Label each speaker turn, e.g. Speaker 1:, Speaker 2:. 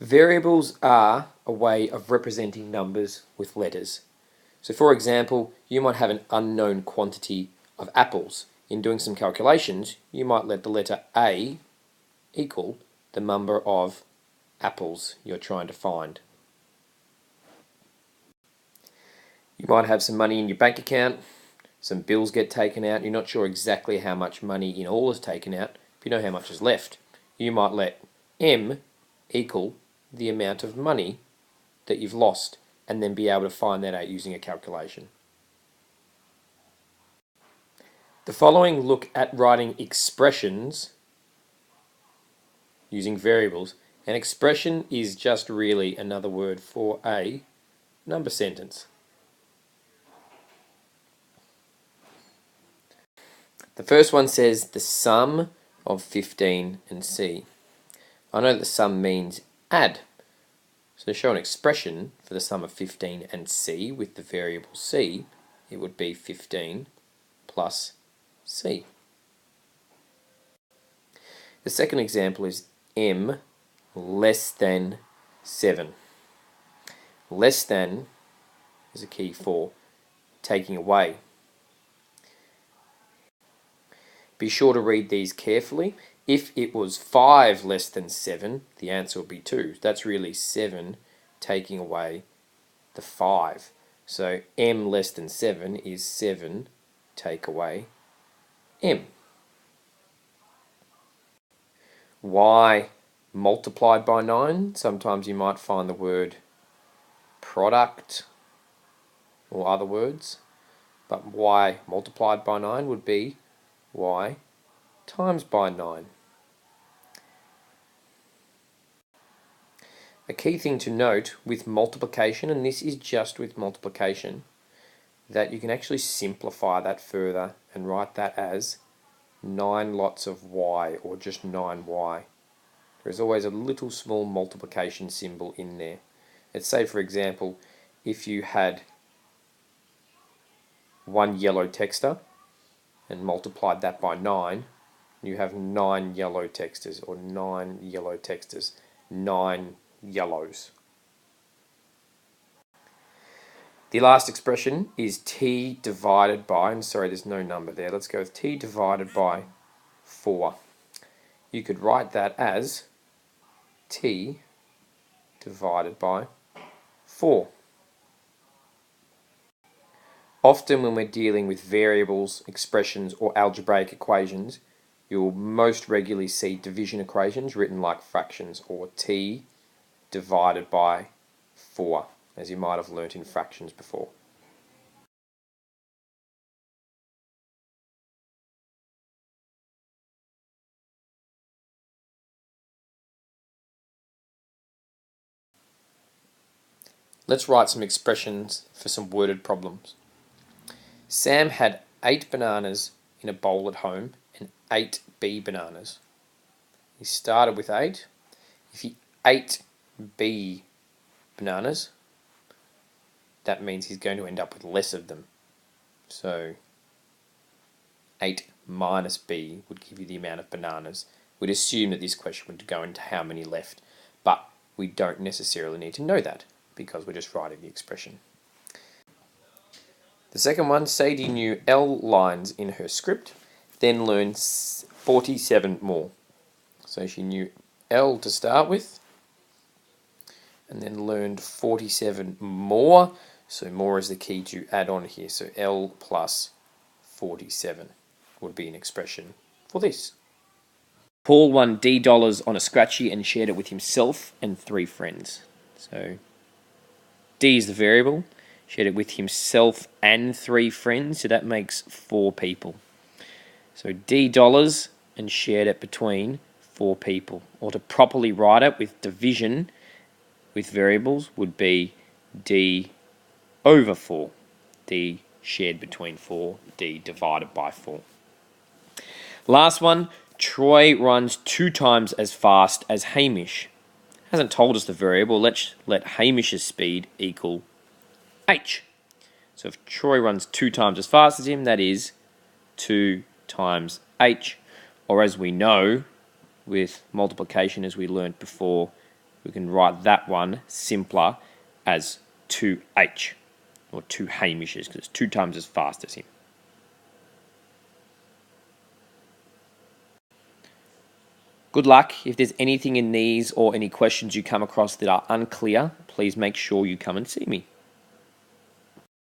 Speaker 1: Variables are a way of representing numbers with letters. So for example, you might have an unknown quantity of apples. In doing some calculations, you might let the letter A equal the number of apples you're trying to find. You might have some money in your bank account, some bills get taken out, you're not sure exactly how much money in all is taken out, but you know how much is left. You might let M equal the amount of money that you've lost and then be able to find that out using a calculation. The following look at writing expressions using variables. An expression is just really another word for a number sentence. The first one says the sum of 15 and C. I know that the sum means add. So to show an expression for the sum of 15 and C with the variable C, it would be 15 plus C. The second example is M less than 7. Less than is a key for taking away. Be sure to read these carefully. If it was 5 less than 7, the answer would be 2. That's really 7 taking away the 5. So M less than 7 is 7 take away M. Y multiplied by 9. Sometimes you might find the word product or other words, but Y multiplied by 9 would be Y times by 9. A key thing to note with multiplication, and this is just with multiplication, that you can actually simplify that further and write that as 9 lots of y, or just 9y. There's always a little small multiplication symbol in there. Let's say, for example, if you had one yellow texter and multiplied that by 9, you have 9 yellow texters, or 9 yellow texters, 9 yellows. The last expression is t divided by, and sorry there's no number there, let's go with t divided by 4. You could write that as t divided by 4. Often when we're dealing with variables, expressions, or algebraic equations, you'll most regularly see division equations written like fractions, or t divided by 4, as you might have learnt in fractions before. Let's write some expressions for some worded problems. Sam had 8 bananas in a bowl at home and 8 B bananas. He started with 8. If he ate B bananas, that means he's going to end up with less of them. So 8 minus B would give you the amount of bananas. We'd assume that this question would go into how many left, but we don't necessarily need to know that because we're just writing the expression. The second one, Sadie knew L lines in her script, then learned 47 more. So she knew L to start with, and then learned 47 more. So more is the key to add on here. So L plus 47 would be an expression for this. Paul won D dollars on a scratchy and shared it with himself and 3 friends. So D is the variable. Shared it with himself and 3 friends, so that makes 4 people. So D dollars and shared it between 4 people. Or to properly write it with division with variables would be D over 4. D shared between 4, D divided by 4. Last one, Troy runs 2 times as fast as Hamish. Hasn't told us the variable. Let's let Hamish's speed equal h. So if Troy runs 2 times as fast as him, that is 2 times h. Or as we know, with multiplication, as we learnt before, we can write that one simpler as 2H, or 2 Hamishes, because it's 2 times as fast as him. Good luck. If there's anything in these or any questions you come across that are unclear, please make sure you come and see me.